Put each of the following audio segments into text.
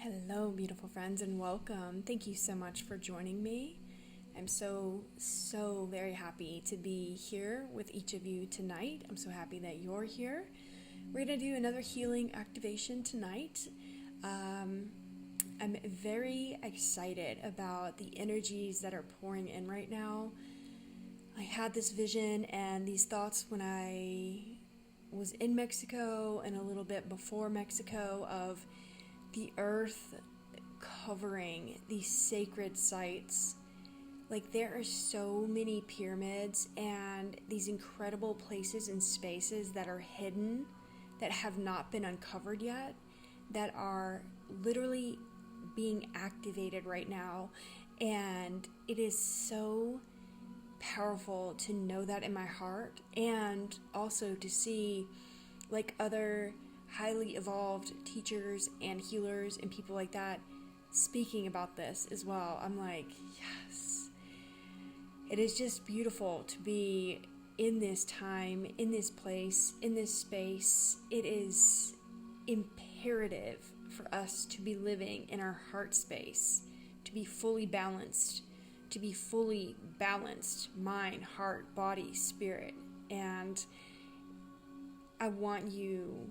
Hello, beautiful friends, and welcome. Thank you so much for joining me. I'm so very happy to be here with each of you tonight. I'm so happy that you're here. We're going to do another healing activation tonight. I'm very excited about the energies that are pouring in right now. I had this vision and these thoughts when I was in Mexico and a little bit before Mexico of the earth covering these sacred sites. Like, there are so many pyramids and these incredible places and spaces that are hidden, that have not been uncovered yet, that are literally being activated right now. And it is so powerful to know that in my heart, and also to see like other highly evolved teachers and healers and people like that speaking about this as well. I'm like, yes. It is just beautiful to be in this time, in this place, in this space. It is imperative for us to be living in our heart space, to be fully balanced, mind, heart, body, spirit. And I want you,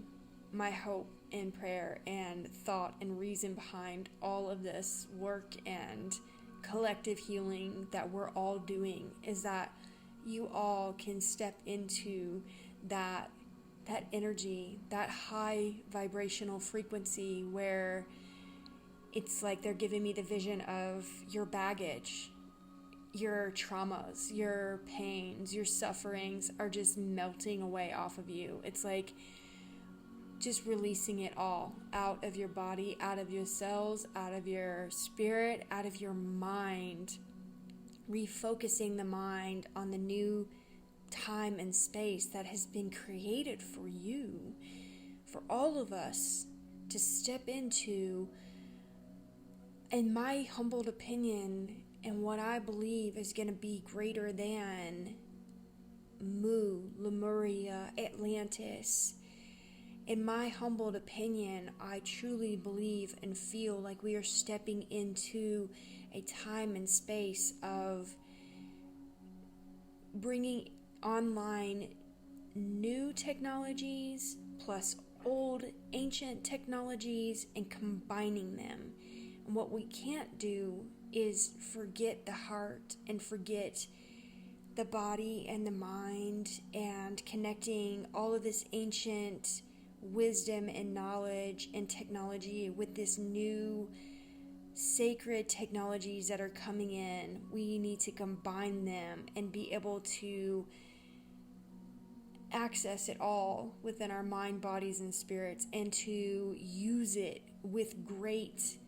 my hope and prayer and thought and reason behind all of this work and collective healing that we're all doing is that you all can step into that energy, that high vibrational frequency where it's like they're giving me the vision of your baggage, your traumas, your pains, your sufferings are just melting away off of you. It's like just releasing it all out of your body, out of your cells, out of your spirit, out of your mind, refocusing the mind on the new time and space that has been created for you, for all of us to step into. In my humbled opinion, and what I believe is going to be greater than Mu, Lemuria, Atlantis. In my humbled opinion, I truly believe and feel like we are stepping into a time and space of bringing online new technologies plus old ancient technologies and combining them. And what we can't do is forget the heart and forget the body and the mind, and connecting all of this ancient wisdom and knowledge and technology with this new sacred technologies that are coming in. We need to combine them and be able to access it all within our mind, bodies, and spirits, and to use it with great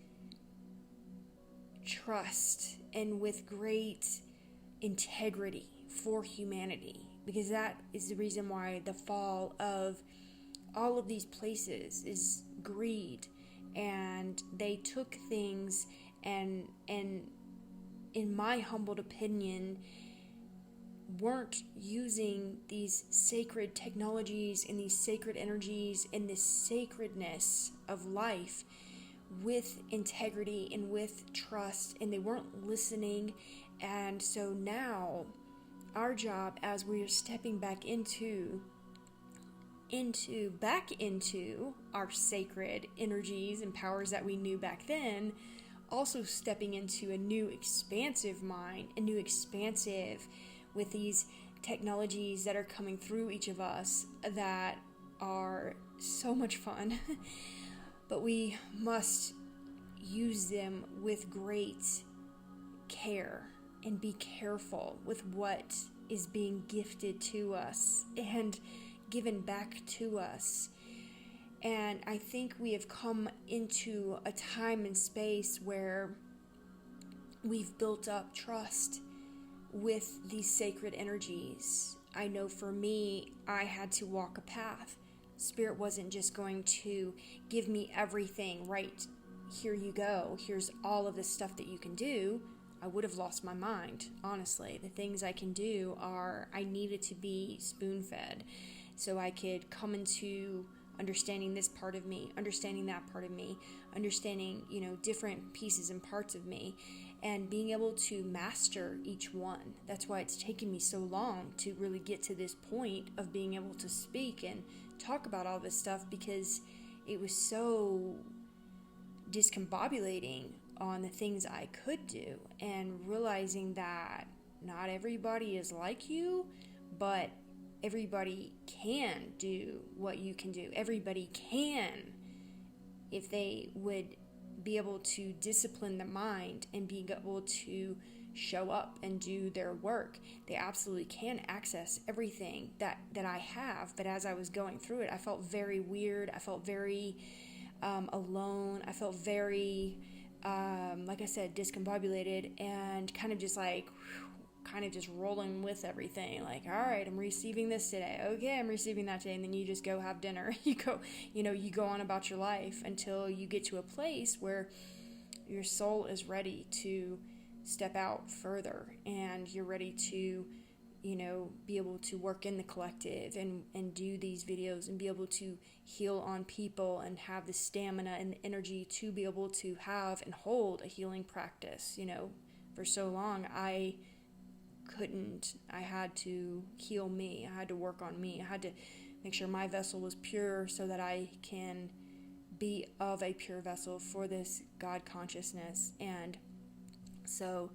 trust and with great integrity for humanity, because that is the reason why the fall of all of these places is greed. And they took things and in my humbled opinion weren't using these sacred technologies and these sacred energies and this sacredness of life with integrity and with trust, and they weren't listening. And so now our job, as we are stepping back into our sacred energies and powers that we knew back then, also stepping into a new expansive mind, a new expansive with these technologies that are coming through each of us that are so much fun. But we must use them with great care and be careful with what is being gifted to us and given back to us. And I think we have come into a time and space where we've built up trust with these sacred energies. I know for me, I had to walk a path. Spirit wasn't just going to give me everything, right, here you go, here's all of this stuff that you can do. I would have lost my mind, honestly. The things I can do are, I needed to be spoon-fed so I could come into understanding this part of me, understanding that part of me, understanding, different pieces and parts of me, and being able to master each one. That's why it's taken me so long to really get to this point of being able to speak and talk about all this stuff, because it was so discombobulating on the things I could do, and realizing that not everybody is like you, but everybody can do what you can do. Everybody can, if they would be able to discipline the mind and be able to show up and do their work. They absolutely can access everything that I have. But as I was going through it, I felt very weird. I felt very alone. I felt very, like I said, discombobulated, and kind of just rolling with everything. Like, all right, I'm receiving this today. Okay, I'm receiving that today. And then you just go have dinner. You go on about your life until you get to a place where your soul is ready to step out further, and you're ready to, be able to work in the collective and do these videos and be able to heal on people and have the stamina and the energy to be able to have and hold a healing practice. For so long, I had to heal me. I had to work on me. I had to make sure my vessel was pure so that I can be of a pure vessel for this God consciousness. And so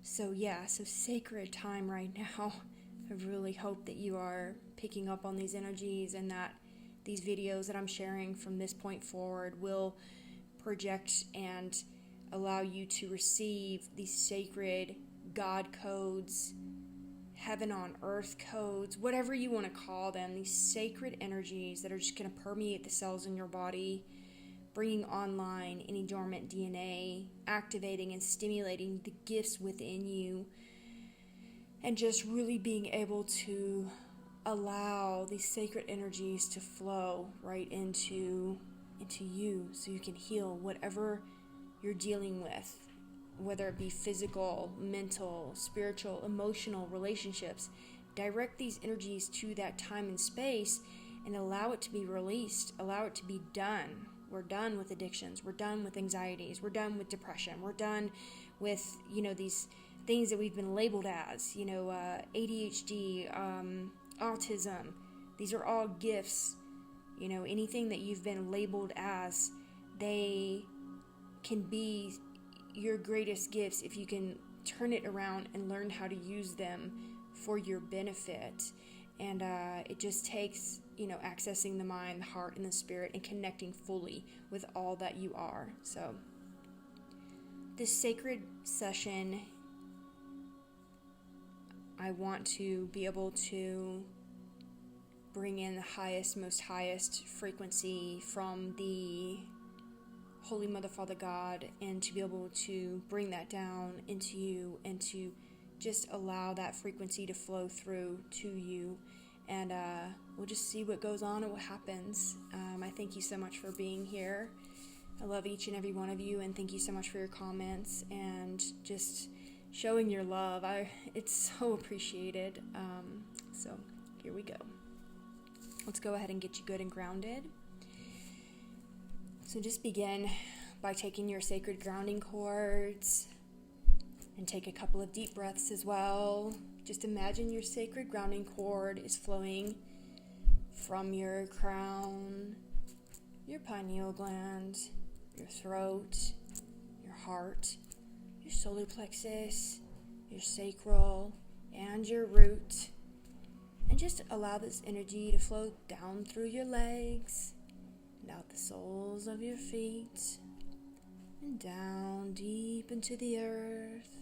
sacred time right now. I really hope that you are picking up on these energies, and that these videos that I'm sharing from this point forward will project and allow you to receive these sacred God codes, heaven on earth codes, whatever you want to call them, these sacred energies that are just going to permeate the cells in your body, bringing online any dormant DNA, activating and stimulating the gifts within you, and just really being able to allow these sacred energies to flow right into you, so you can heal whatever you're dealing with, whether it be physical, mental, spiritual, emotional, relationships. Direct these energies to that time and space and allow it to be released, allow it to be done. We're done with addictions, we're done with anxieties, we're done with depression, we're done with, these things that we've been labeled as, ADHD, autism. These are all gifts. Anything that you've been labeled as, they can be your greatest gifts if you can turn it around and learn how to use them for your benefit. And it just takes, accessing the mind, the heart, and the spirit, and connecting fully with all that you are. So this sacred session, I want to be able to bring in the highest, most highest frequency from the Holy Mother, Father, God, and to be able to bring that down into you, and to just allow that frequency to flow through to you. And we'll just see what goes on and what happens. I thank you so much for being here. I love each and every one of you, and thank you so much for your comments and just showing your love. It's so appreciated. So here we go. Let's go ahead and get you good and grounded. So just begin by taking your sacred grounding cords, and take a couple of deep breaths as well. Just imagine your sacred grounding cord is flowing from your crown, your pineal gland, your throat, your heart, your solar plexus, your sacral, and your root. And just allow this energy to flow down through your legs, and out the soles of your feet, and down deep into the earth.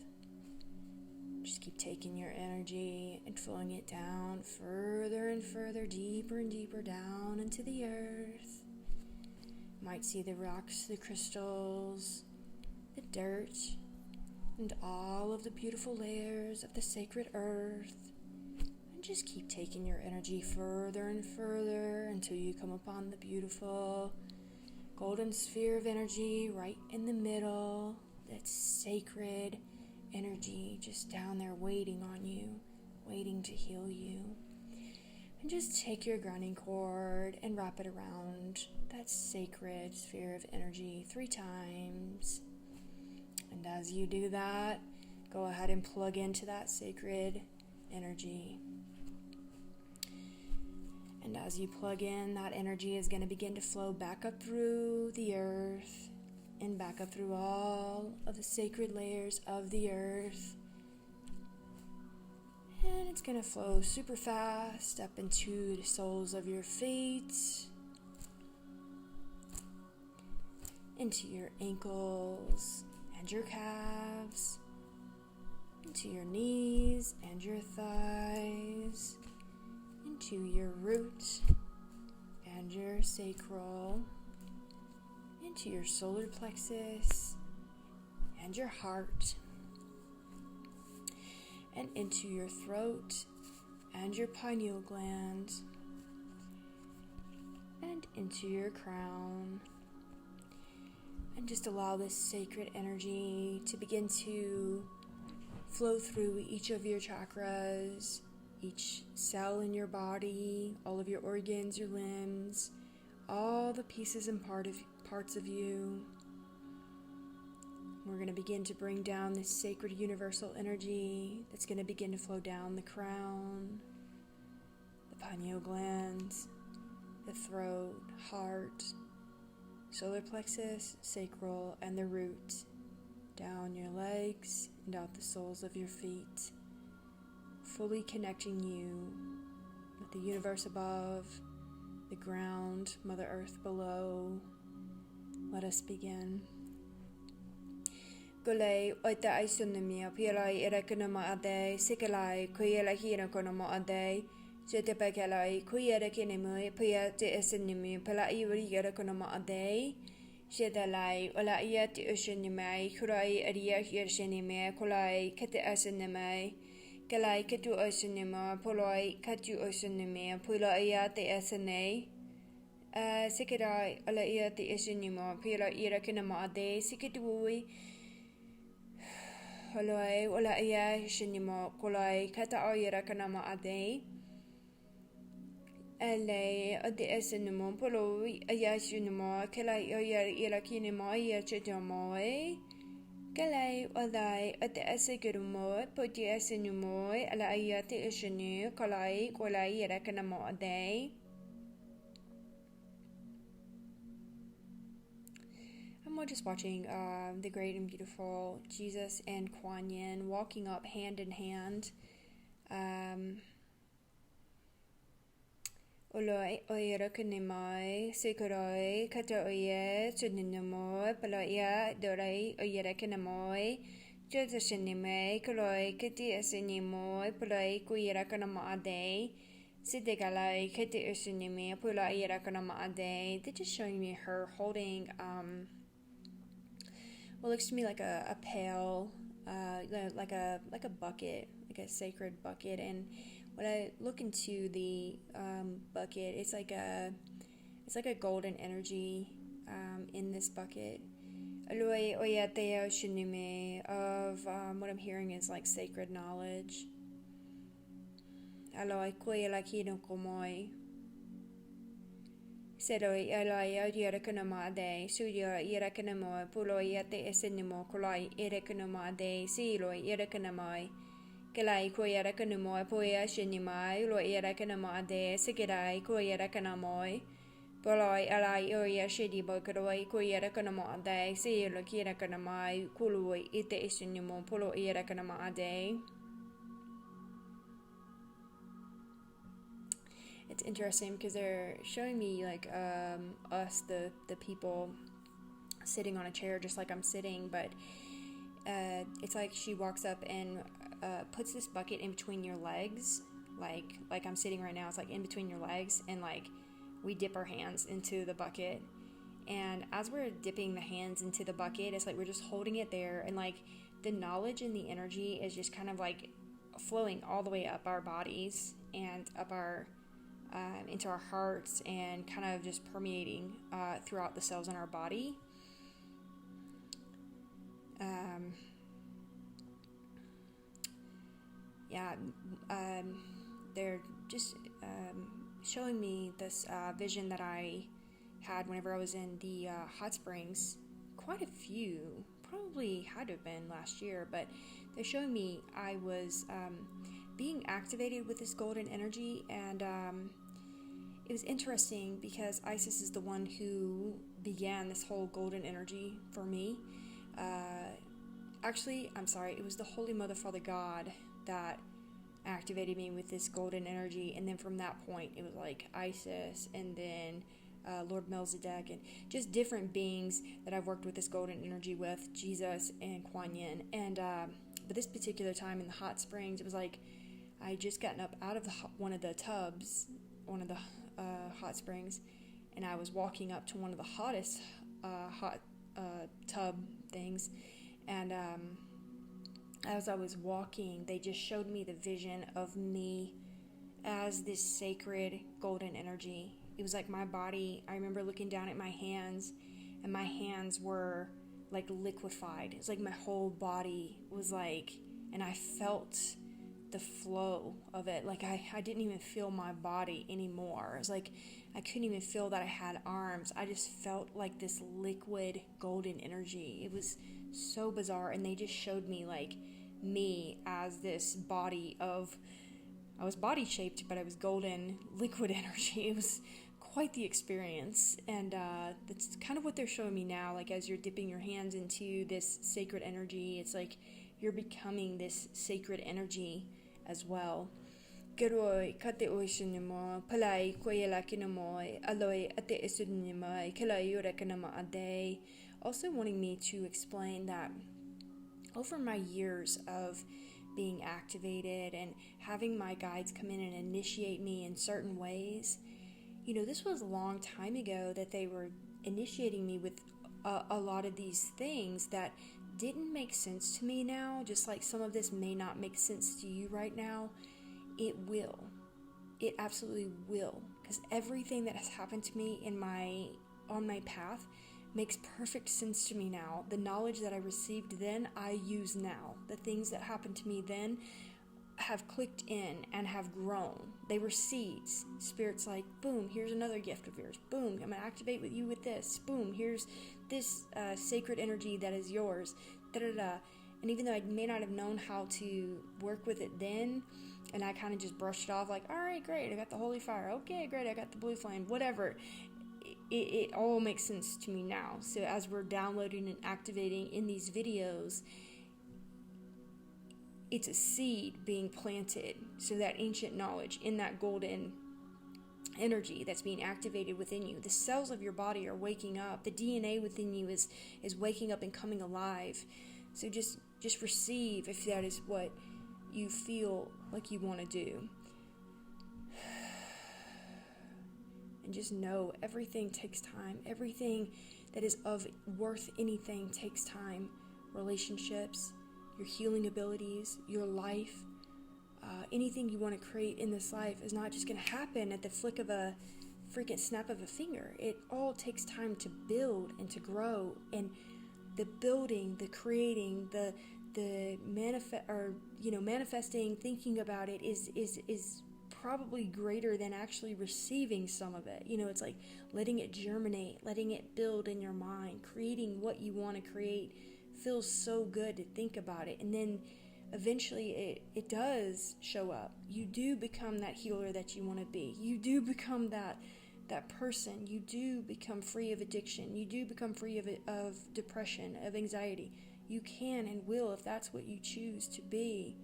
Just keep taking your energy and flowing it down further and further, deeper and deeper down into the earth. You might see the rocks, the crystals, the dirt, and all of the beautiful layers of the sacred earth. And just keep taking your energy further and further until you come upon the beautiful golden sphere of energy right in the middle. That's sacred energy just down there waiting on you, waiting to heal you. And just take your grounding cord and wrap it around that sacred sphere of energy 3 times. And as you do that, go ahead and plug into that sacred energy. And as you plug in, that energy is going to begin to flow back up through the earth and back up through all of the sacred layers of the earth. And it's going to flow super fast up into the soles of your feet, into your ankles and your calves, into your knees and your thighs, into your root and your sacral, into your solar plexus and your heart, and into your throat and your pineal gland, and into your crown. And just allow this sacred energy to begin to flow through each of your chakras, each cell in your body, all of your organs, your limbs, all the pieces and parts of you. We're going to begin to bring down this sacred universal energy that's going to begin to flow down the crown, the pineal glands, the throat, heart, solar plexus, sacral, and the root, down your legs and out the soles of your feet, fully connecting you with the universe above, the ground, Mother Earth below. Let us begin. Gulay oita isonomia pialai erakanama ade sikalai kuyela hina konoma ade Shetapakalai kuyera kinemu pia te esenimi pala iwari erakanama ade Shetalai ola iat ushinimai kurai aria hirshinime kolai kete asenimai Kalai katu osinima poloi katu osinime pula iate esene Sikirai ola iate esenima pila erakanama ade sikitui Holoi ola ia shinimo kolai kata oyera kanama ade LA ade esenimo poloi ia shinimo kelai oyera ira kinimo ia chetomoe kelai olai ade esegurumo poti esenimo ala ia te esenu kolai ira kanama ade We're just watching the great and beautiful Jesus and Kuan Yin walking up hand in hand. Oloi oira kanimai, sekoroi, kata oye, suninamoy, paloya, dorai, oira kanamoi, josashinime, koloi, kati asinimoy, poloi, kuira kanamaade, sidegalai, kati asinime, pola ira kanamaade. They're just showing me her holding, what looks to me like a pail, like a bucket, like a sacred bucket. And when I look into the bucket, it's like a golden energy in this bucket. Of what I'm hearing is like sacred knowledge. Sedoi alai irakanamade, suyo irakanamo, puloi ate esenimo, kolai irakanamade, siloi irakanamai, Kalai koyarakanamo, poya shinimai, lo irakanamade, sikirai koyarakanamoi, poloi alai oya shidibo, koroi koyarakanamade, silo kirakanamai, kului ite esenimo, polo irakanamade. It's interesting because they're showing me like us, the people sitting on a chair just like I'm sitting, but it's like she walks up and puts this bucket in between your legs, like I'm sitting right now. It's like in between your legs, and like we dip our hands into the bucket, and as we're dipping the hands into the bucket, it's like we're just holding it there, and like the knowledge and the energy is just kind of like flowing all the way up our bodies and up our into our hearts, and kind of just permeating throughout the cells in our body. they're just showing me this vision that I had whenever I was in the hot springs. Quite a few, probably had to have been last year, but they're showing me I was being activated with this golden energy, and it was interesting because Isis is the one who began this whole golden energy for me. Actually, I'm sorry, it was the Holy Mother Father God that activated me with this golden energy, and then from that point it was like Isis, and then Lord Melchizedek, and just different beings that I've worked with this golden energy with, Jesus and Kuan Yin. And but this particular time in the hot springs, it was like I had just gotten up out of one of the tubs, one of the hot springs, and I was walking up to one of the hottest hot tub things, and as I was walking, they just showed me the vision of me as this sacred golden energy. It was like my body, I remember looking down at my hands, and my hands were like liquefied. It's like my whole body was like, and I felt the flow of it. Like I didn't even feel my body anymore. It was like I couldn't even feel that I had arms. I just felt like this liquid golden energy. It was so bizarre, and they just showed me like me as this body of, I was body shaped, but I was golden liquid energy. It was quite the experience, and that's kind of what they're showing me now. Like as you're dipping your hands into this sacred energy, it's like you're becoming this sacred energy as well. Geroi kate oishinimo palai koyela kinamo aloi ate isudnimo kelai yura kanama ade. Also wanting me to explain that over my years of being activated and having my guides come in and initiate me in certain ways, you know, this was a long time ago that they were initiating me with a lot of these things that didn't make sense to me now. Just like some of this may not make sense to you right now, it will. It absolutely will, because everything that has happened to me on my path makes perfect sense to me now. The knowledge that I received then, I use now. The things that happened to me then have clicked in and have grown. They were seeds. Spirit's like, boom, here's another gift of yours. Boom, I'm going to activate with you with this. Boom, here's this sacred energy that is yours. Da-da-da. And even though I may not have known how to work with it then, and I kind of just brushed it off like, all right, great, I got the holy fire. Okay, great, I got the blue flame, whatever. It all makes sense to me now. So as we're downloading and activating in these videos, it's a seed being planted, so that ancient knowledge in that golden energy that's being activated within you. The cells of your body are waking up. The DNA within you is waking up and coming alive. So just receive if that is what you feel like you want to do. And just know everything takes time. Everything that is of worth anything takes time. Relationships, your healing abilities, your life, anything you want to create in this life is not just going to happen at the flick of a freaking snap of a finger. It all takes time to build and to grow. And the building, the creating, the manifesting, thinking about it is probably greater than actually receiving some of it. You know, it's like letting it germinate, letting it build in your mind, creating what you want to create feels so good to think about it. And then eventually it does show up. You do become that healer that you want to be. You do become that person. You do become free of addiction. You do become free of depression, of anxiety. You can and will if that's what you choose to be.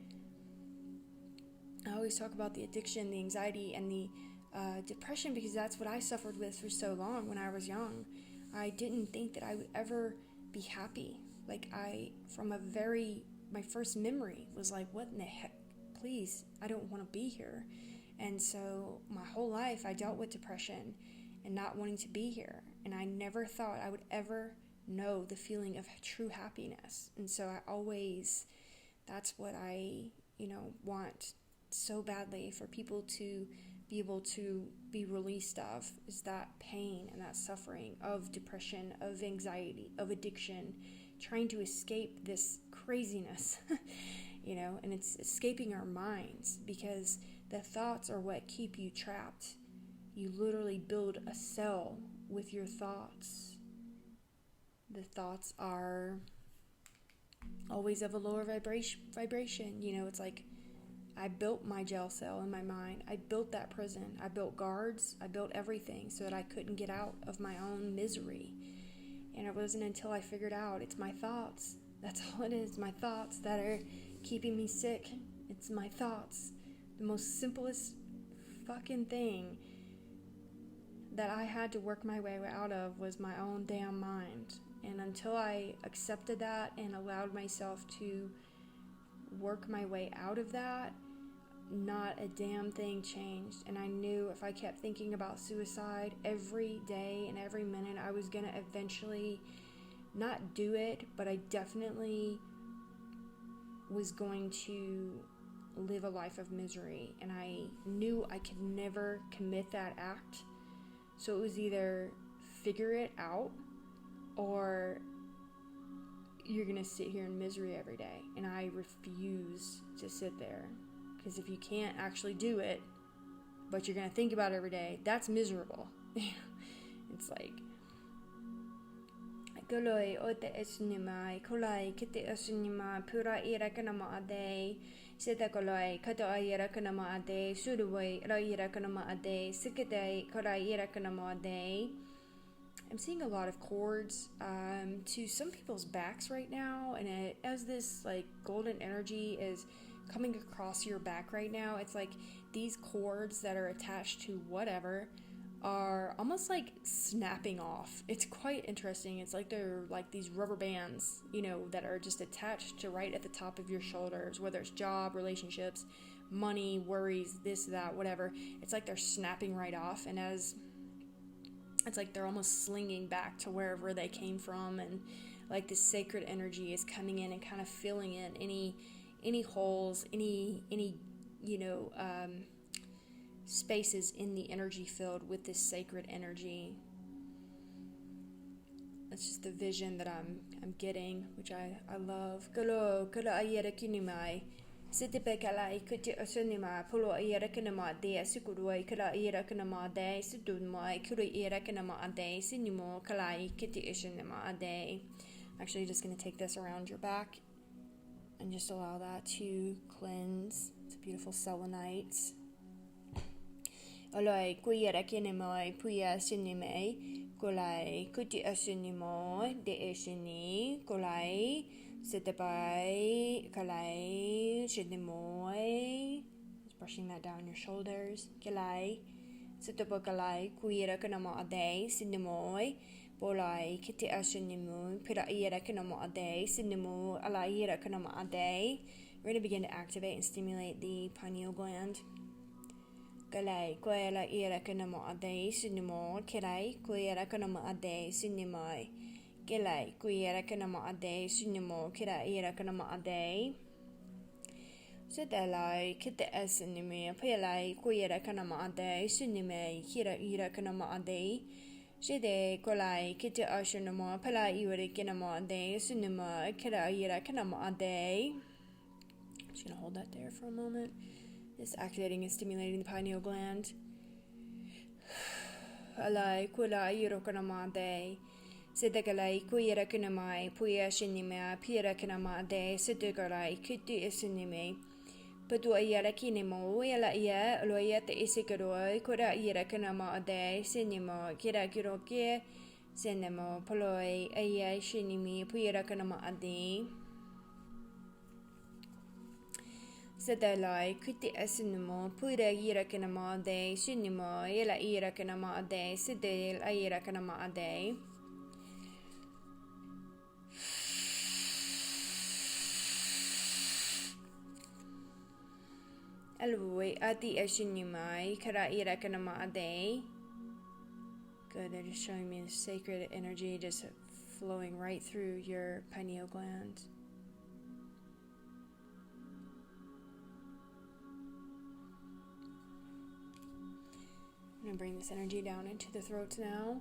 I always talk about the addiction, the anxiety, and the depression because that's what I suffered with for so long when I was young. I didn't think that I would ever be happy. Like my first memory was like, what in the heck? Please, I don't want to be here. And so my whole life I dealt with depression and not wanting to be here. And I never thought I would ever know the feeling of true happiness. And so that's what I, want so badly for people to be able to be released of, is that pain and that suffering of depression, of anxiety, of addiction, trying to escape this craziness, and it's escaping our minds because The thoughts are what keep you trapped. You literally build a cell with your thoughts. The thoughts are always of a lower vibration. You know, it's like I built my jail cell in my mind. I built that prison. I built guards. I built everything so that I couldn't get out of my own misery. And it wasn't until I figured out it's my thoughts. That's all it is. My thoughts that are keeping me sick. It's my thoughts. The most simplest fucking thing that I had to work my way out of was my own damn mind. And until I accepted that and allowed myself to work my way out of that, not a damn thing changed. And I knew if I kept thinking about suicide every day and every minute, I was going to eventually not do it, but I definitely was going to live a life of misery. And I knew I could never commit that act. So it was either figure it out or you're going to sit here in misery every day. And I refuse to sit there. Because if you can't actually do it, but you're going to think about it every day, that's miserable. It's like, Goloi o te esunimai, kolai kite esunima, pura ira kanama ade, seta kolai, kato ira kanama ade, suruwai, ra ira kanama ade, sikade, kolai ira kanama ade. I'm seeing a lot of cords to some people's backs right now, and as this like golden energy is coming across your back right now, it's like these cords that are attached to whatever are almost like snapping off. It's quite interesting. It's like they're like these rubber bands, you know, that are just attached to right at the top of your shoulders, whether it's job, relationships, money, worries, this, that, whatever. It's like they're snapping right off, and as it's like they're almost slinging back to wherever they came from, and like this sacred energy is coming in and kind of filling in any holes, any you know, spaces in the energy field with this sacred energy. That's just the vision that I'm getting, which I love. Kalo ayera kinimai. Sitipe kala ikuti osunima pulo ayera kinama de sikuruai kala ayera kinama de sidunmai kuri ayera kinama ade sinimo kala ikiti osunima ade. Actually, just going to take this around your back and just allow that to cleanse. It's a beautiful selenite. Oloi kuyera kinemoi puya sinime kolai kuti asunimo de esini kolai sitapai kalai shinimoi. Just brushing that down your shoulders. Kalai sitapa kalai kuyera kanama ade sinimoi bolai kiti asunimo pira yera kanama ade sinimo ala yera kanama ade. We're going to begin to activate and stimulate the pineal gland. Kalai koela ira kanama ade sinimo kelai koera kanama ade sinimai kelai koera kanama ade sinimo kera ira kanama ade sedalai kite asinime pelai koera kanama ade sinime kera ira kanama ade sede kolai kite asinimo pelai ira kanama ade sinima kera ira kanama ade. Just gonna hold that there for a moment. Just activating and stimulating the pineal gland. Alai kula irokanamade. Sidagalai kuyera kanamai, puya shinima, pira kanamade, sidagalai, kutu isinime. Padu ayara kinemo, yala iya, loya te isikaroi, kura ira kanamade, sinimo, kira kiroke, sinemo, poloi, aya shinimi, pira kanamade. Sedalai kuti asinimo pura ira kanama ade sinimo yela ira kanama ade sedel ira kanama ade. Aloi ati asinimai kara ira kanama ade. Good, they're just showing me the sacred energy just flowing right through your pineal gland. I'm going to bring this energy down into the throat now.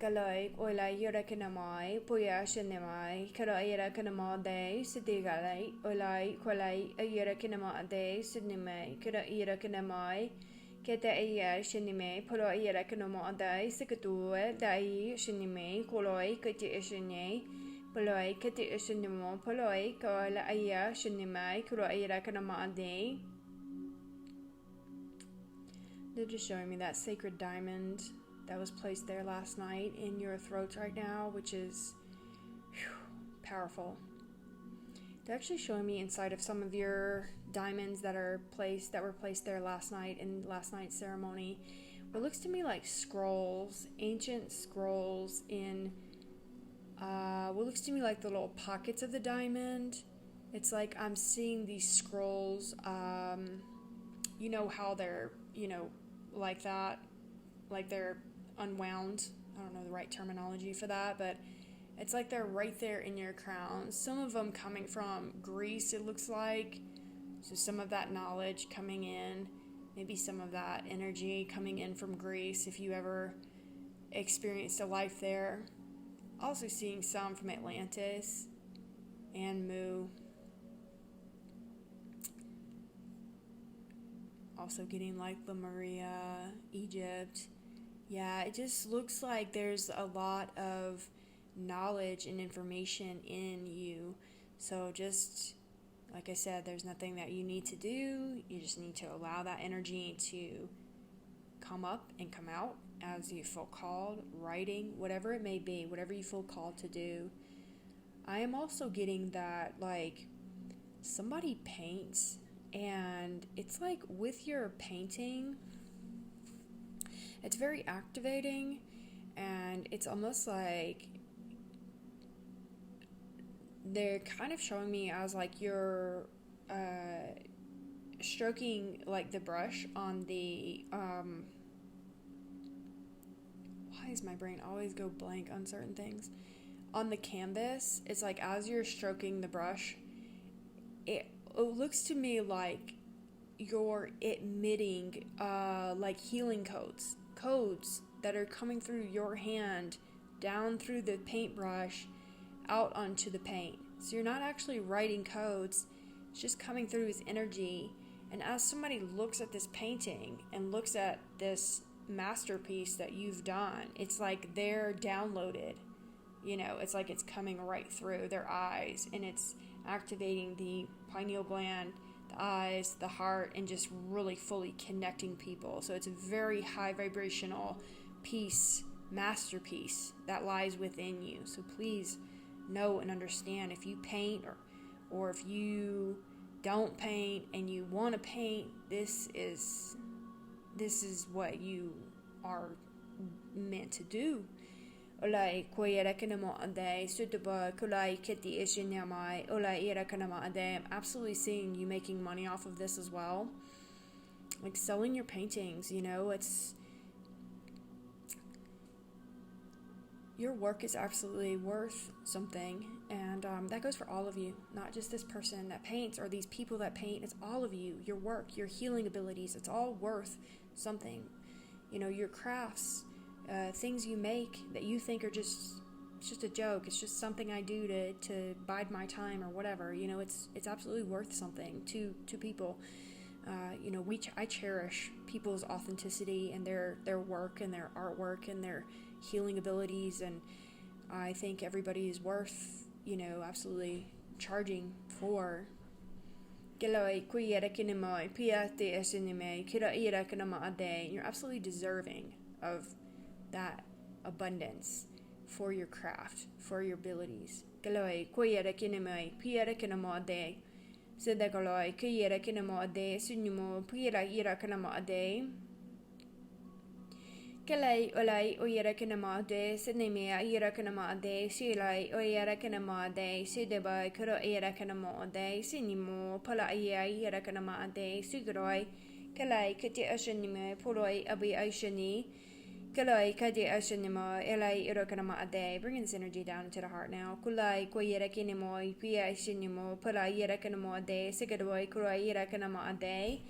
Galoi, Oilai, Yurakanamai, Puya Shinimai, Kara Yurakanama de, Sidigalai, Oilai, Qualai, Yurakanama de, Sidnime, Kara Yurakanamai, Keta Aya Shinime, Polo Yurakanama de, Sikatue, Dai, Shinime, Koloi, Kati Ishine, Poloi, Kati Ishinimo, Poloi, Koala Aya Shinime, Kura Yurakanama de. They're just showing me that sacred diamond that was placed there last night in your throat right now, which is powerful. They're actually showing me inside of some of your diamonds that were placed there last night in last night's ceremony. What looks to me like scrolls, ancient scrolls in what looks to me like the little pockets of the diamond. It's like I'm seeing these scrolls. You know how they're, like that, like they're unwound. I don't know the right terminology for that, but it's like they're right there in your crown. Some of them coming from Greece, it looks like. So some of that knowledge coming in, maybe some of that energy coming in from Greece if you ever experienced a life there. Also seeing some from Atlantis and Mu. Also getting like Lemuria, Egypt. Yeah, it just looks like there's a lot of knowledge and information in you. So just, like I said, there's nothing that you need to do. You just need to allow that energy to come up and come out as you feel called, writing, whatever it may be, whatever you feel called to do. I am also getting that, like, somebody paints, and it's like with your painting, it's very activating, and it's almost like they're kind of showing me as like you're stroking like the brush on the why does my brain always go blank on certain things? On the canvas, it's like as you're stroking the brush, it looks to me like you're emitting like healing codes that are coming through your hand, down through the paintbrush, out onto the paint. So you're not actually writing codes, it's just coming through as energy. And as somebody looks at this painting and looks at this masterpiece that you've done, it's like they're downloaded. It's like it's coming right through their eyes, and it's activating the pineal gland, the eyes, the heart, and just really fully connecting people. So it's a very high vibrational piece, masterpiece that lies within you. So please know and understand, if you paint or if you don't paint and you want to paint, this is what you are meant to do. Olai koyera kanama ade sutuba kulai kiti ishinyamai olai era kanama ade. I'm absolutely seeing you making money off of this as well, like selling your paintings. It's your work is absolutely worth something, and that goes for all of you, not just this person that paints or these people that paint. It's all of you. Your work, your healing abilities, it's all worth something. Your crafts, things you make that you think are it's just a joke. It's just something I do to bide my time or whatever. It's absolutely worth something to people. I cherish people's authenticity and their work and their artwork and their healing abilities, and I think everybody is worth, absolutely charging for. You're absolutely deserving of that abundance for your craft, for your abilities. Kalai olai oyera kanama de sidnemea yera kanama de silai oyera kanama de sideba kuro yera kanama de sinimo pala yera kanama de sigroi kalai kati ashanime puroi abi ashani kalai kati ashanima elai yera kanama de. Bringing this energy down into the heart now. Kulai koyera kinimo pia ashanimo pala yera kanama de sigroi kuro yera kanama de.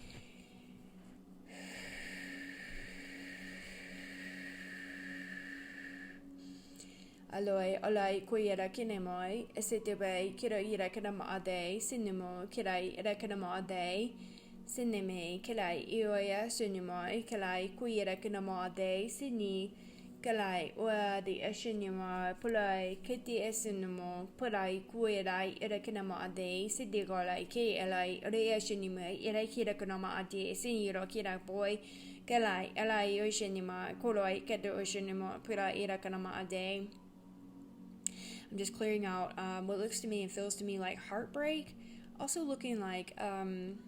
Aloi olai kuira kinemoi, esitebe kira ira kanama ade, sinimo kirai ira kanama ade, sinime kilai ioia sunimoi, kilai kuira kanama ade, sini kalai oa di eshinima, pulai kiti esinimo, pulai kuirai ira kanama ade, sidigolai ki elai ria shinima, ira kira kanama ade, siniro kira boy, kalai elai oshinima, koloi kedo oshinima, pulai ira kanama ade. I'm just clearing out what looks to me and feels to me like heartbreak. Also looking like I'm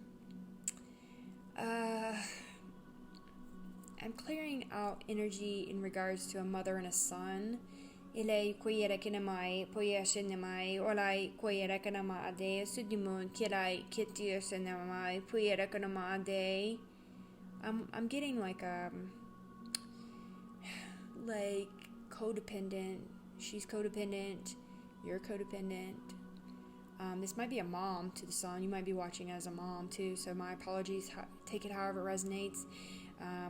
clearing out energy in regards to a mother and a son. Ilay kuya kinamai, poya shinamai, olay kuya kanama ade, sudimun kirai kitty sinamai, puya kanama ade. I'm getting like codependent. She's codependent, you're codependent. This might be a mom to the son. You might be watching as a mom too, so my apologies. Take it however it resonates.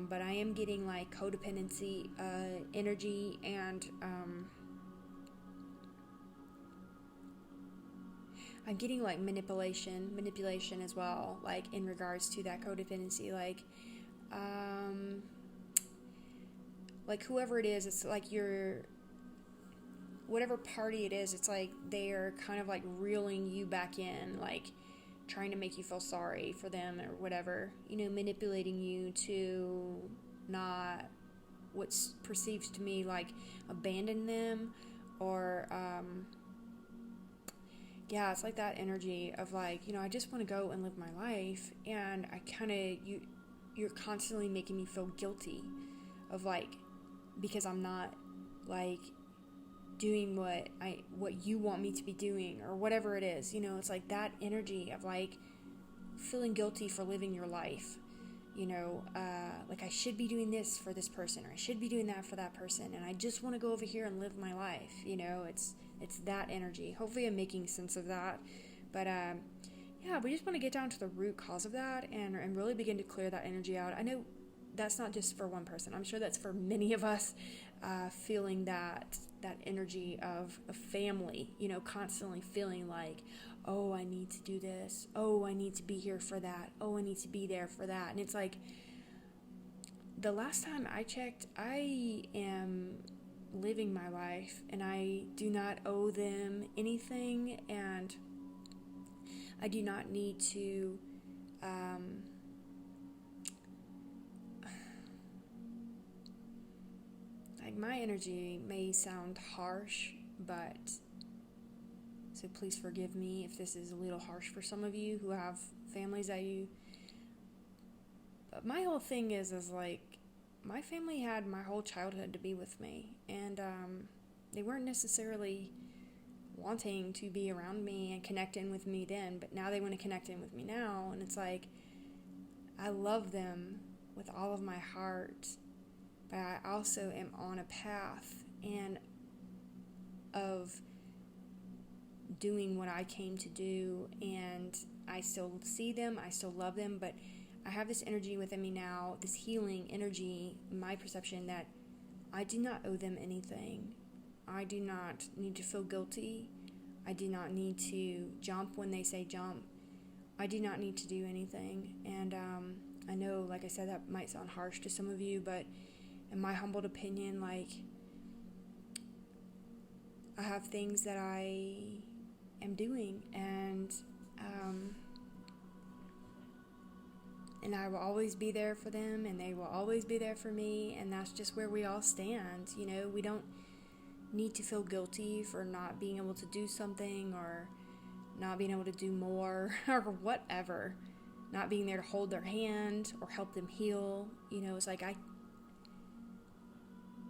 But I am getting like codependency energy, and I'm getting like manipulation as well, like in regards to that codependency. Like whoever it is, it's like whatever party it is, it's like they're kind of like reeling you back in, like trying to make you feel sorry for them or whatever, manipulating you to not what's perceived to me like abandon them, or it's like that energy of like, I just want to go and live my life, and I kind of you're constantly making me feel guilty of like, because I'm not like doing what you want me to be doing, or whatever it is. It's like that energy of like feeling guilty for living your life, like I should be doing this for this person, or I should be doing that for that person, and I just want to go over here and live my life. It's that energy. Hopefully I'm making sense of that. But we just want to get down to the root cause of that, and really begin to clear that energy out. I know that's not just for one person. I'm sure that's for many of us, feeling that energy of a family, constantly feeling like, oh, I need to do this. Oh, I need to be here for that. Oh, I need to be there for that. And it's like, the last time I checked, I am living my life, and I do not owe them anything, and I do not need to like, my energy may sound harsh, but so please forgive me if this is a little harsh for some of you who have families that but my whole thing is like, my family had my whole childhood to be with me, and they weren't necessarily wanting to be around me and connect in with me then, but now they want to connect in with me now, and it's like, I love them with all of my heart, but I also am on a path and of doing what I came to do, and I still see them, I still love them, but I have this energy within me now, this healing energy, my perception that I do not owe them anything. I do not need to feel guilty. I do not need to jump when they say jump. I do not need to do anything. And I know, like I said, that might sound harsh to some of you, but in my humbled opinion, like, I have things that I am doing, and I will always be there for them, and they will always be there for me, and that's just where we all stand. We don't need to feel guilty for not being able to do something, or not being able to do more, or whatever, not being there to hold their hand or help them heal. It's like,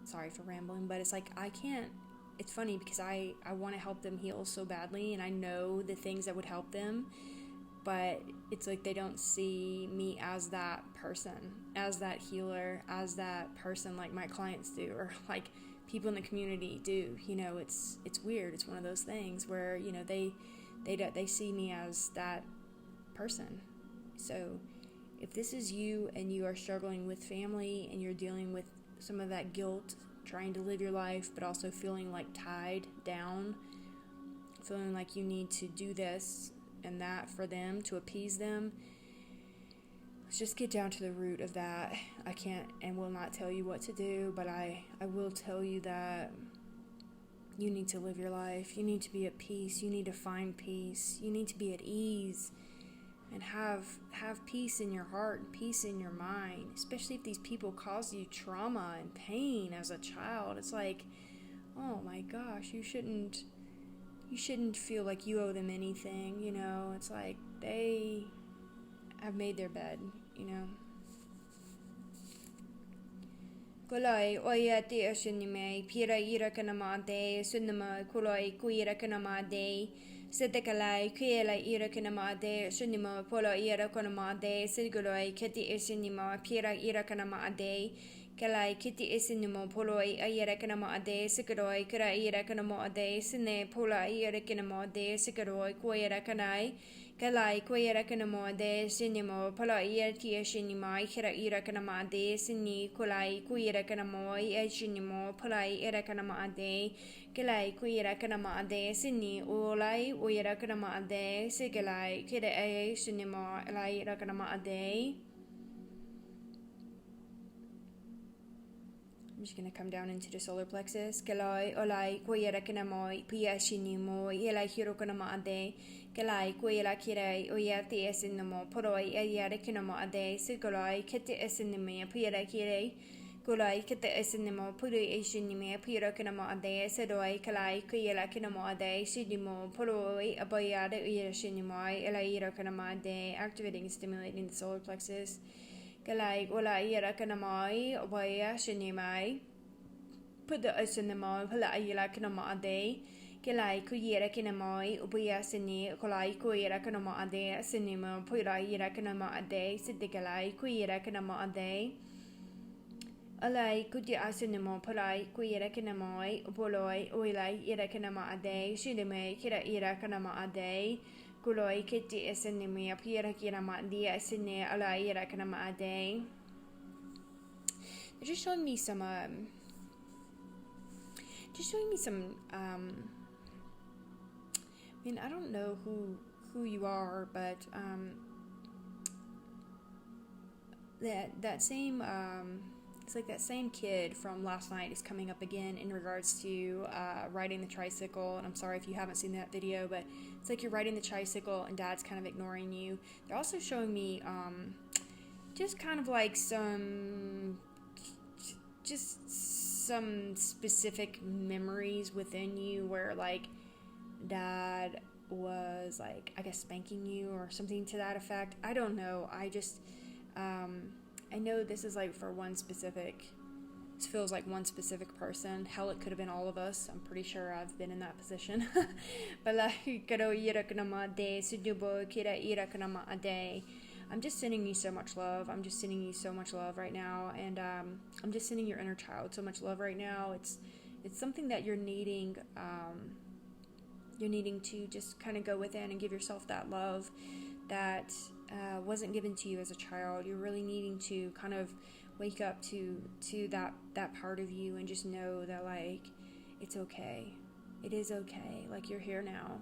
sorry for rambling, but it's like, I can't. It's funny because I want to help them heal so badly, and I know the things that would help them, but it's like they don't see me as that person, as that healer, as that person like my clients do, or like people in the community do. It's weird. It's one of those things where they see me as that person. So if this is you, and you are struggling with family, and you're dealing with some of that guilt trying to live your life, but also feeling like tied down, feeling like you need to do this and that for them to appease them. Let's just get down to the root of that. I can't and will not tell you what to do, but I will tell you that you need to live your life. You need to be at peace. You need to find peace. You need to be at ease and have peace in your heart and peace in your mind, especially if these people cause you trauma and pain as a child. It's like, oh my gosh, you shouldn't feel like you owe them anything, you know. It's like they have made their bed, you know. Kolai oya te asunime pira ira kanamade sunima kolai kuira kanamade setekalai kuela ira kanamade sunima pola ira kanamade sigolai keti isinima pira ira kanamade kalai kiti isinimo poloi ira kanamade sigolai kara ira kanamade sine pola ira kanamade sigolai kuira kanai Kalai kuira kanamade sinimo pala tia sinima kira ira kanamade sini kulai kuira kanamoi sinimo palai ira kanamade kalai kuira kanamade sini ulai uira kanamade sigalai kira sinimo lai ira kanamade. I'm just going to come down into the solar plexus. Kalai olai kuira kanamoi pia sinimo ila hiro kanamade Kalai kuila kirei oyati esinamo poroi ayare kinamo ade sigolai kete esinime pira kirei Kulai kete esinimo puri esinime pira kinamo ade sedoi kalai kuila kinamo ade sidimo poroi abayade uyasinimo elaira kinamo ade activating and stimulating the solar plexus Kalai ola ira kinamo obaya sinimai put the esinimo pala ayala kinamo ade Kalai kuira kinamoi ubuya sini kolai kuira kanama ade sinima pura ira kanama ade sidikalai kuira kanama ade alai kuti asinimo pulai kuira kinamoi upoloi uilai ira kanama ade shidime kira ira kanama ade kuloi kiti esinimi pira kinama dia sini alai ira kanama ade. They're just showing me some I mean, I don't know who you are, but that same it's like that same kid from last night is coming up again in regards to riding the tricycle. And I'm sorry if you haven't seen that video, but it's like you're riding the tricycle and dad's kind of ignoring you. They're also showing me just kind of like some specific memories within you where like dad was like, I guess, spanking you or something to that effect. I don't know. I just I know this is like for this feels like one specific person. Hell, it could have been all of us. I'm pretty sure I've been in that position. But I'm just sending you so much love. I'm just sending you so much love right now, and I'm just sending your inner child so much love right now. It's something that you're needing. You're needing to just kind of go within and give yourself that love that wasn't given to you as a child. You're really needing to kind of wake up to that part of you and just know that like it's okay. It is okay. Like you're here now.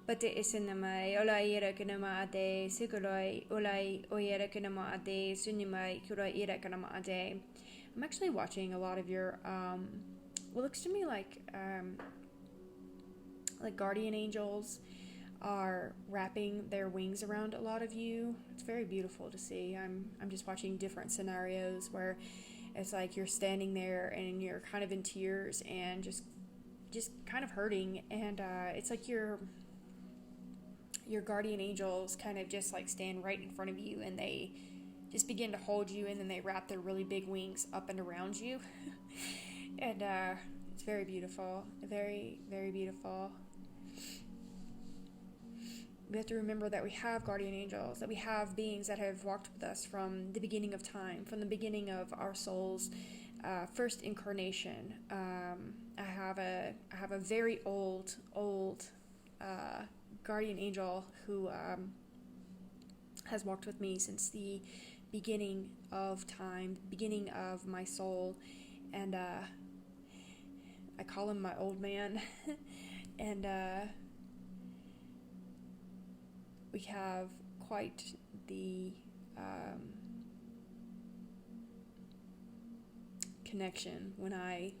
Pate isinamai olai ira kanama ade sigoloi olai oyera kanama ade sunimai kurai ira kanama ade. I'm actually watching a lot of your what looks to me like guardian angels are wrapping their wings around a lot of you. It's very beautiful to see. I'm just watching different scenarios where it's like you're standing there and you're kind of in tears and just kind of hurting, and it's like your guardian angels kind of just like stand right in front of you and they just begin to hold you, and then they wrap their really big wings up and around you. And it's very beautiful, very, very beautiful. We have to remember that we have guardian angels, that we have beings that have walked with us from the beginning of time, from the beginning of our soul's first incarnation. I have a very old guardian angel who has walked with me since the beginning of time, beginning of my soul, and I call him my old man, and we have quite the connection when I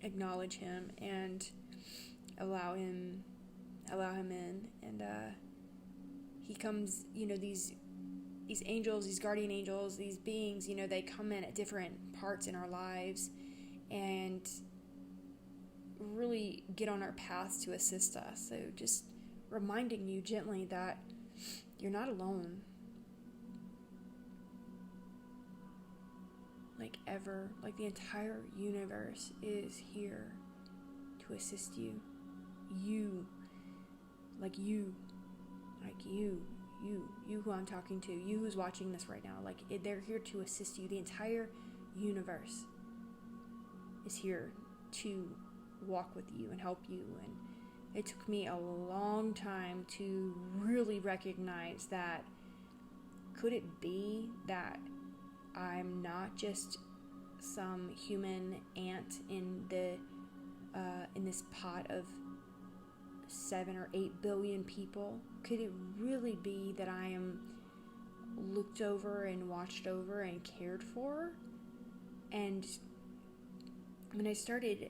acknowledge him and allow him in, and he comes, these angels, these guardian angels, these beings, they come in at different parts in our lives and really get on our paths to assist us. So just reminding you gently that you're not alone. Like ever, like the entire universe is here to assist you. You who I'm talking to, you who's watching this right now, like they're here to assist you. The entire universe is here to walk with you and help you. And it took me a long time to really recognize that. Could it be that I'm not just some human ant in this pot of 7 or 8 billion people? Could it really be that I am looked over and watched over and cared for? And when I started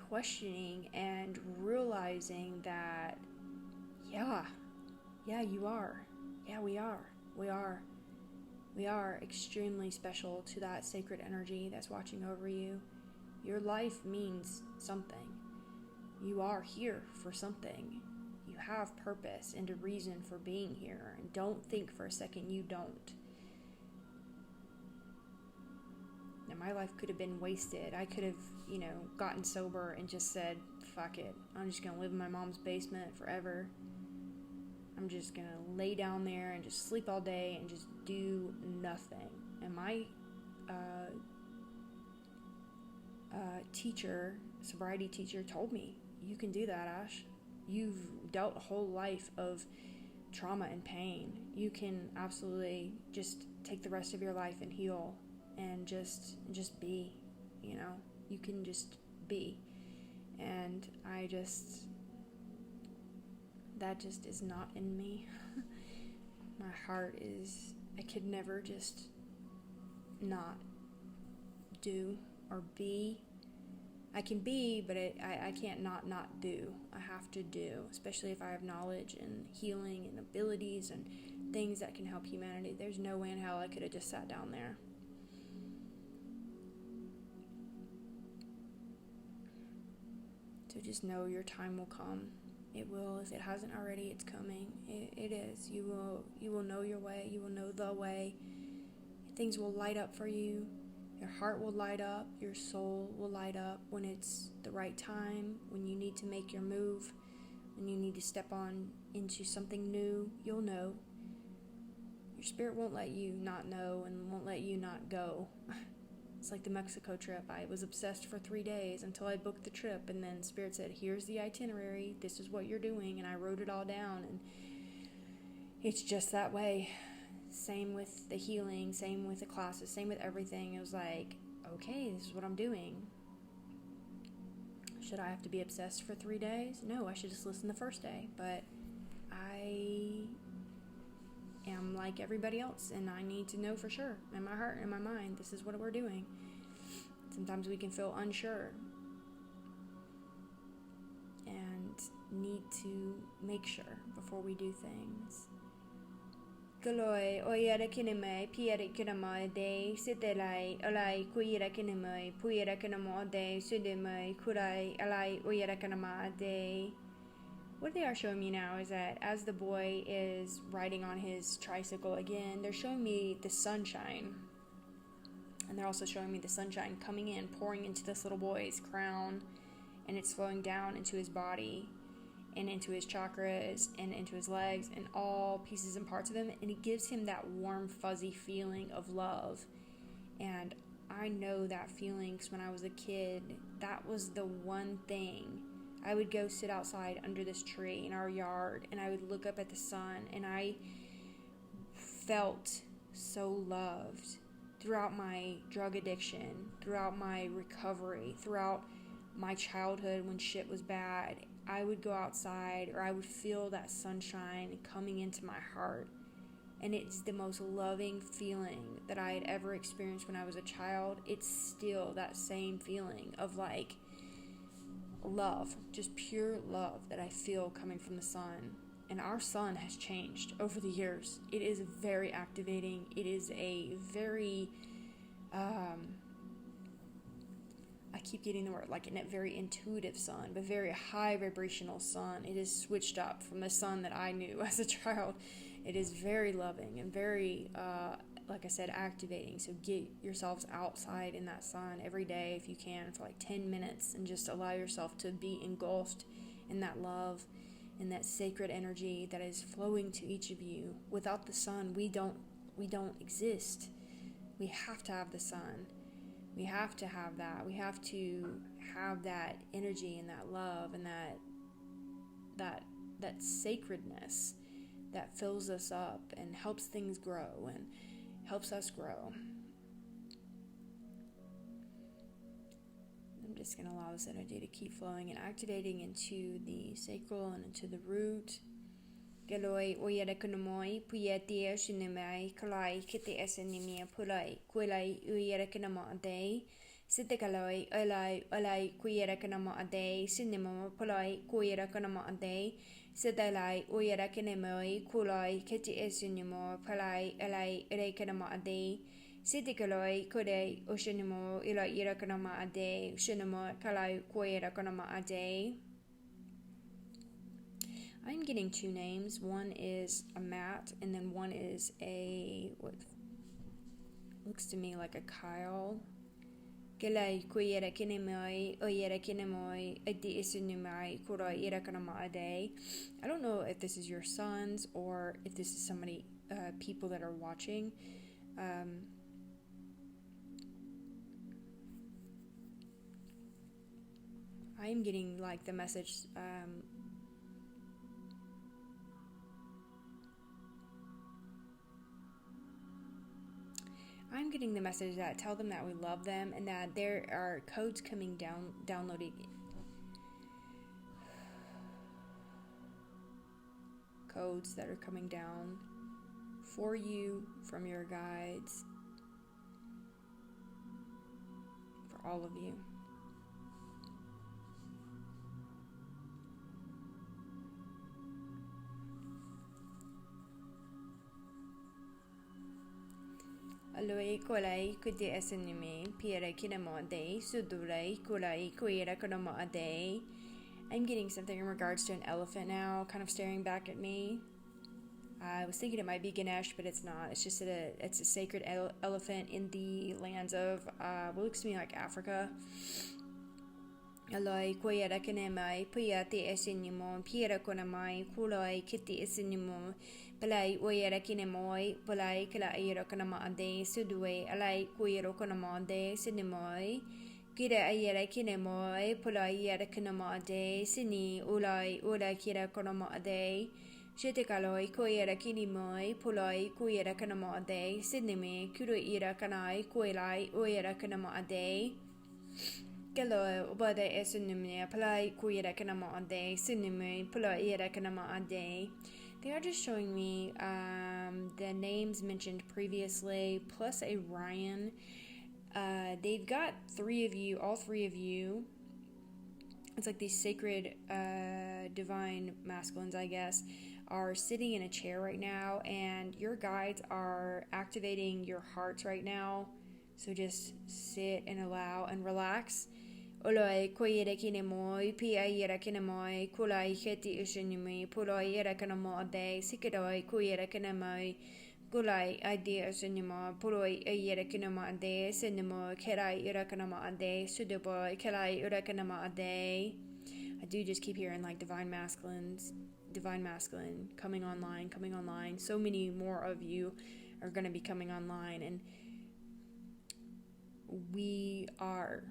questioning and realizing that, yeah, you are. Yeah, we are. We are extremely special to that sacred energy that's watching over you. Your life means something. You are here for something. You have purpose and a reason for being here. And don't think for a second you don't. Now, my life could have been wasted. I could have, gotten sober and just said, fuck it. I'm just going to live in my mom's basement forever. I'm just going to lay down there and just sleep all day and just do nothing. And my sobriety teacher told me, you can do that, Ash. You've dealt a whole life of trauma and pain. You can absolutely just take the rest of your life and heal and just be, you can just be. And that just is not in me. My heart is, I could never just not do or be. I can be, but I can't not do. I have to do, especially if I have knowledge and healing and abilities and things that can help humanity. There's no way in hell I could have just sat down there. So just know your time will come. It will. If it hasn't already, it's coming. It is. You will know your way. You will know the way. Things will light up for you. Your heart will light up. Your soul will light up when it's the right time, when you need to make your move, when you need to step on into something new. You'll know. Your spirit won't let you not know and won't let you not go. It's like the Mexico trip. I was obsessed for 3 days until I booked the trip, and then Spirit said, here's the itinerary, this is what you're doing, and I wrote it all down, and it's just that way. Same with the healing, same with the classes, same with everything. It was like, okay, this is what I'm doing. Should I have to be obsessed for 3 days? No, I should just listen the first day, but I am like everybody else, and I need to know for sure in my heart and in my mind, this is what we're doing. Sometimes we can feel unsure and need to make sure before we do things. Kaloi oyara kineme piere kinama de sidelai alai kuira kineme puira kinama de sudeme kurai alai oyara kinama de. What they are showing me now is that as the boy is riding on his tricycle again, they're showing me the sunshine. And they're also showing me the sunshine coming in, pouring into this little boy's crown, and it's flowing down into his body and into his chakras and into his legs and all pieces and parts of him. And it gives him that warm, fuzzy feeling of love. And I know that feeling because when I was a kid, that was the one thing. I would go sit outside under this tree in our yard, and I would look up at the sun, and I felt so loved throughout my drug addiction, throughout my recovery, throughout my childhood when shit was bad. I would go outside, or I would feel that sunshine coming into my heart. And it's the most loving feeling that I had ever experienced when I was a child. It's still that same feeling of like love, just pure love that I feel coming from the sun. And our sun has changed over the years. It is very activating. It is a very, I keep getting the word, like a very intuitive sun, but very high vibrational sun. It is switched up from the sun that I knew as a child. It is very loving and very, like I said, activating. So get yourselves outside in that sun every day if you can for like 10 minutes and just allow yourself to be engulfed in that love and that sacred energy that is flowing to each of you. Without the sun, we don't exist. We have to have the sun. We have to have that. We have to have that energy and that love and that sacredness that fills us up and helps things grow and helps us grow. I'm just going to allow this energy to keep flowing and activating into the sacral and into the root. Galoi oyera kunomoi puyetia shinimai kalai kiti esenimia pulai kuilai oyera kunama ade sitakaloi olai kuyera kunama ade sinimo pulai kuyera kunama ade sitalai oyera kunomoi kulai kiti esenimo pulai olai ere kunama ade sitakaloi kudai oshinimo ila ira kunama ade shinimo kalai kuyera kunama ade. I'm getting two names. One is a Matt, and then one is what looks to me like a Kyle. I don't know if this is your sons or if this is somebody, people that are watching. I'm getting like the message, I'm getting the message that tell them that we love them and that there are codes coming downloading. Codes that are coming down for you from your guides, for all of you. Aloi kolai kudi esenimi piere kinamode sudulai kolai kuira konamade. I'm getting something in regards to an elephant now, kind of staring back at me. I was thinking it might be Ganesh, but it's not. It's just it's a sacred elephant in the lands of what looks to me like Africa. Aloi kuira kanamai piati esenimo piera konamai kulai kiti esenimo. Palai oyera kinemoi, palai kala ayera kanama ade, sudue, alai kuiro kanama ade, sinimoi, kira ayera kinemoi, palai yera kanama ade, sini, ulai kira kanama ade, shetikaloi, koyera kinimoi, palai kuira kanama ade, sinime, kuru ira kanai, koilai, oyera kanama ade. Galo, ubade esunimia, palai kuira kanama ade, sinime, palai yera kanama ade. They are just showing me the names mentioned previously, plus a Ryan. They've got all three of you. It's like these sacred, divine masculines, I guess, are sitting in a chair right now, and your guides are activating your hearts right now. So just sit and allow and relax. Oloi koyera kinemoi, piaira kinemoi, kulai heti ushinimi, puloi era kanamo ade, sikidoi koyera kinemoi, kulai idea usinima, puloi era kinema ade, sinimo, kerai era kanama ade, sudaboi, kerai era kanama ade. I do just keep hearing like divine masculine, coming online. So many more of you are going to be coming online, and we are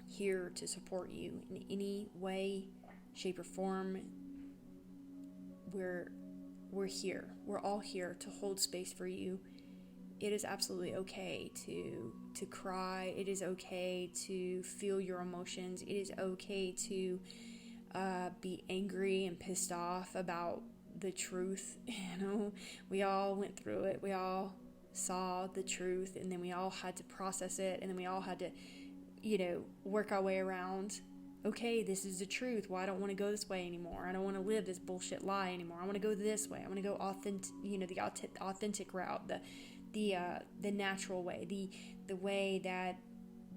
here to support you in any way, shape, or form. We're here. We're all here to hold space for you It is absolutely okay to cry. It is okay to feel your emotions. It is okay to be angry and pissed off about the truth. We all went through it. We all saw the truth, and then we all had to process it, and then we all had to, work our way around. Okay, this is the truth. Well, I don't want to go this way anymore. I don't want to live this bullshit lie anymore. I want to go this way. I want to go the authentic route, the natural way, the way that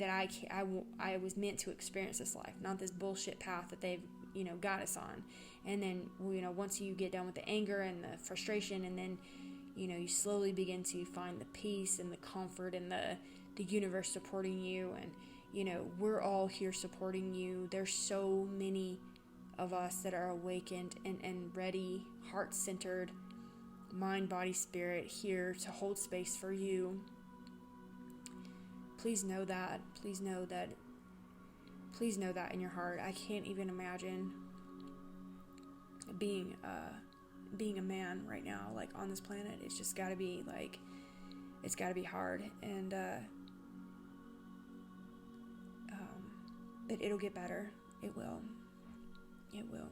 I was meant to experience this life, not this bullshit path that they've got us on. And then once you get done with the anger and the frustration, and then you slowly begin to find the peace and the comfort and the universe supporting you, and we're all here supporting you. There's so many of us that are awakened and ready, heart-centered, mind, body, spirit, here to hold space for you. Please know that. Please know that. Please know that in your heart. I can't even imagine being a man right now, like, on this planet. It's just got to be, like, it's got to be hard. And but it'll get better. It will. It will.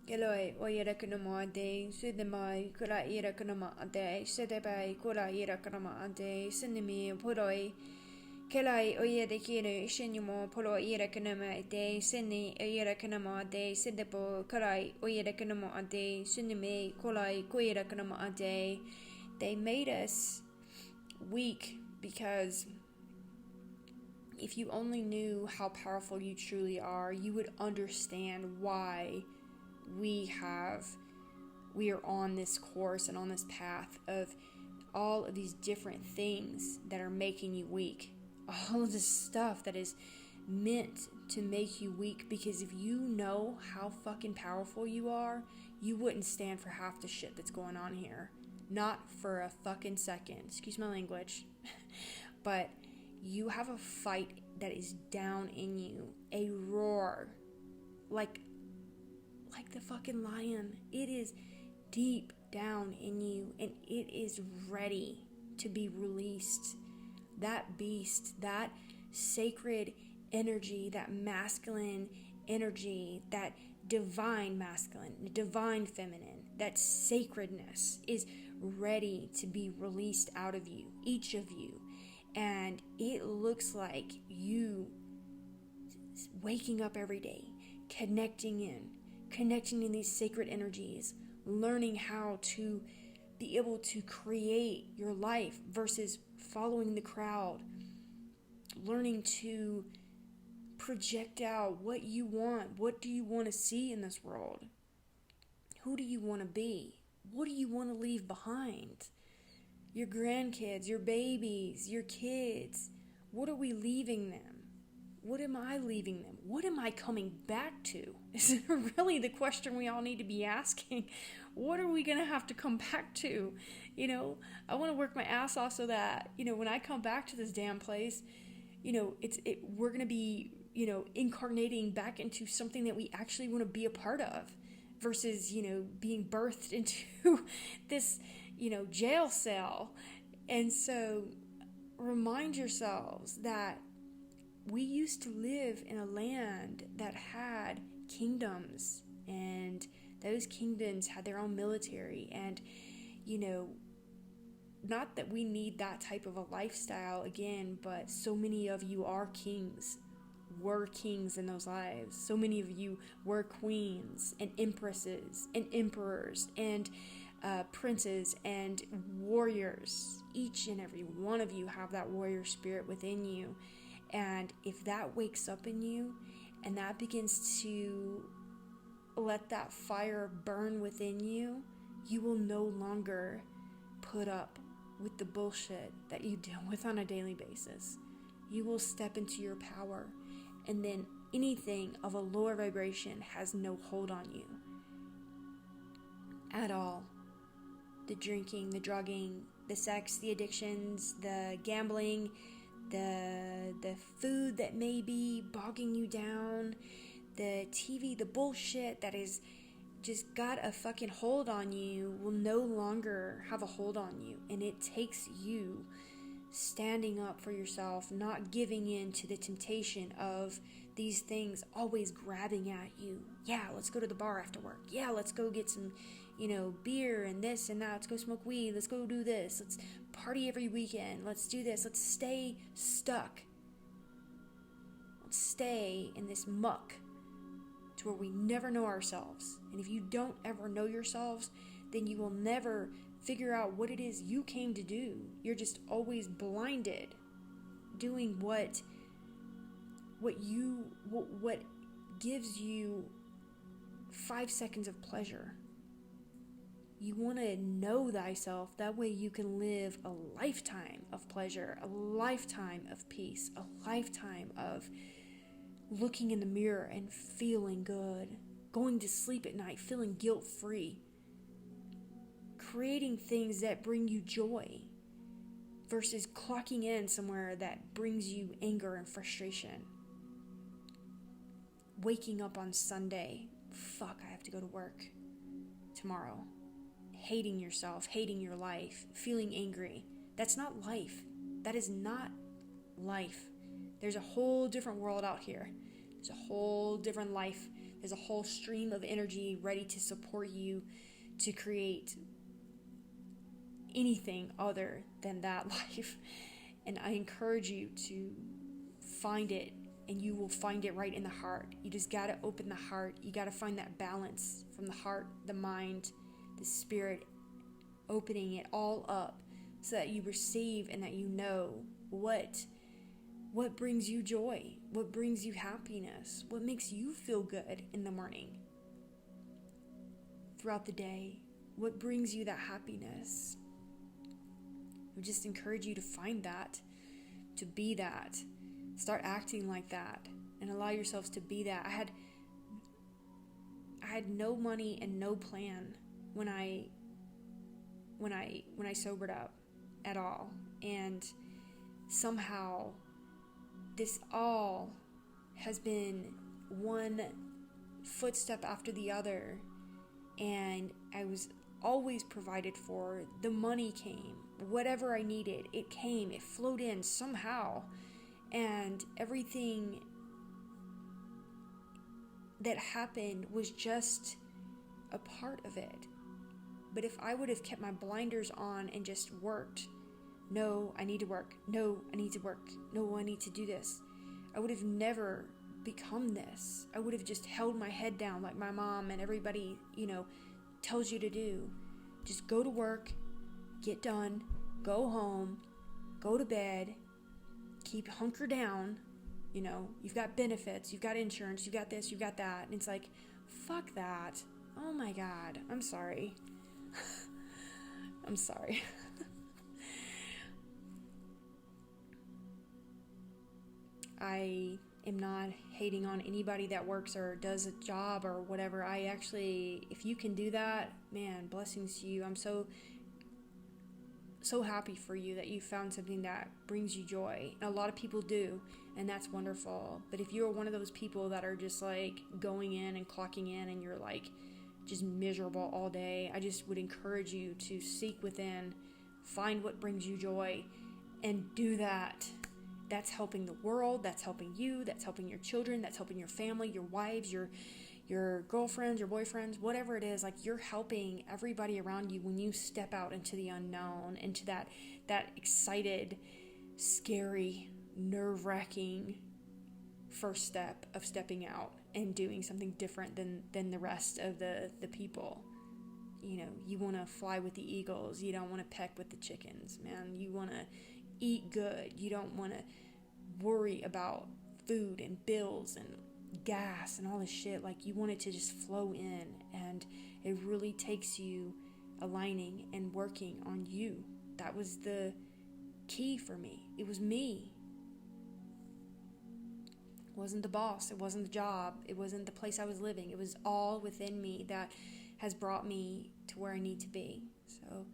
Keloi oira kanama ade, sudamai kura ira kanama ade, sudabai kura ira kanama ade, sinimi puroi. Kelai oira kino shinumo polo ira kanama ade, sini oira kanama ade, sidabo kurai oira kanama ade, sunimi kolai koira kanama ade. They made us weak because if you only knew how powerful you truly are, you would understand why we are on this course and on this path of all of these different things that are making you weak. All of this stuff that is meant to make you weak, because if you know how fucking powerful you are, you wouldn't stand for half the shit that's going on here. Not for a fucking second. Excuse my language. But you have a fight that is down in you, a roar, like the fucking lion. It is deep down in you, and it is ready to be released. That beast, that sacred energy, that masculine energy, that divine masculine, divine feminine, that sacredness is ready to be released out of you, each of you. And it looks like you waking up every day, connecting in these sacred energies, learning how to be able to create your life versus following the crowd, learning to project out what you want. What do you want to see in this world? Who do you want to be? What do you want to leave behind? Your grandkids, your babies, your kids. What are we leaving them? What am I leaving them? What am I coming back to? Is really the question we all need to be asking. What are we going to have to come back to? I want to work my ass off so that, when I come back to this damn place, we're going to be, incarnating back into something that we actually want to be a part of versus, being birthed into this, jail cell. And so remind yourselves that we used to live in a land that had kingdoms, and those kingdoms had their own military. And, not that we need that type of a lifestyle again, but so many of you are kings, were kings in those lives. So many of you were queens and empresses and emperors and princes and warriors. Each and every one of you have that warrior spirit within you. And if that wakes up in you and that begins to let that fire burn within you, you will no longer put up with the bullshit that you deal with on a daily basis. You will step into your power, and then anything of a lower vibration has no hold on you at all. The drinking, the drugging, the sex, the addictions, the gambling, the food that may be bogging you down, the TV, the bullshit that is just got a fucking hold on you will no longer have a hold on you. And it takes you standing up for yourself, not giving in to the temptation of these things always grabbing at you. Yeah, let's go to the bar after work. Yeah, let's go get some, beer and this and that. Let's go smoke weed. Let's go do this. Let's party every weekend. Let's do this. Let's stay stuck. Let's stay in this muck to where we never know ourselves. And if you don't ever know yourselves, then you will never figure out what it is you came to do. You're just always blinded, doing what gives you 5 seconds of pleasure. You want to know thyself. That way you can live a lifetime of pleasure, a lifetime of peace, a lifetime of looking in the mirror and feeling good, going to sleep at night feeling guilt-free, creating things that bring you joy versus clocking in somewhere that brings you anger and frustration. Waking up on Sunday, fuck, I have to go to work tomorrow. Hating yourself, hating your life, feeling angry. That's not life. That is not life. There's a whole different world out here. There's a whole different life. There's a whole stream of energy ready to support you to create anything other than that life. And I encourage you to find it, and you will find it right in the heart. You just got to open the heart. You got to find that balance from the heart, the mind, the spirit, opening it all up so that you receive and that you know what brings you joy, what brings you happiness, what makes you feel good in the morning, throughout the day, what brings you that happiness. I would just encourage you to find that, to be that, start acting like that, and allow yourselves to be that. I had no money and no plan when I sobered up at all, and somehow this all has been one footstep after the other, and I was always provided for. The money came, whatever I needed, it came, it flowed in somehow, and everything that happened was just a part of it. But if I would have kept my blinders on and just worked, no, I need to work, no, I need to work, no, I need to do this, I would have never become this. I would have just held my head down like my mom and everybody, tells you to do. Just go to work, get done, go home, go to bed, hunker down, you've got benefits, you've got insurance, you've got this, you've got that. And it's like, fuck that. Oh my God, I'm sorry. I'm sorry. I am not hating on anybody that works or does a job or whatever. I actually, if you can do that, man, blessings to you. I'm so happy for you that you found something that brings you joy. And a lot of people do, and that's wonderful. But if you're one of those people that are just like going in and clocking in and you're like just miserable all day, I just would encourage you to seek within, find what brings you joy, and do that. That's helping the world, that's helping you, that's helping your children, that's helping your family, your wives, your girlfriends, your boyfriends, whatever it is. Like, you're helping everybody around you when you step out into the unknown, into that excited, scary, nerve-wracking first step of stepping out and doing something different than the rest of the people. You want to fly with the eagles. You don't want to peck with the chickens, man. You want to eat good. You don't want to worry about food and bills and gas and all this shit. Like, you want it to just flow in, and it really takes you aligning and working on you. That was the key for me. It was me. It wasn't the boss. It wasn't the job. It wasn't the place I was living. It was all within me that has brought me to where I need to be. So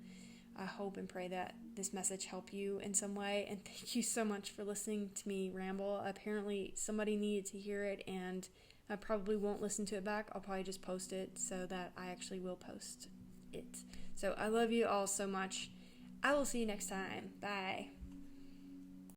I hope and pray that this message helped you in some way, and thank you so much for listening to me ramble. Apparently somebody needed to hear it, and I probably won't listen to it back. I'll probably just post it so that I actually will post it. So I love you all so much. I will see you next time. Bye.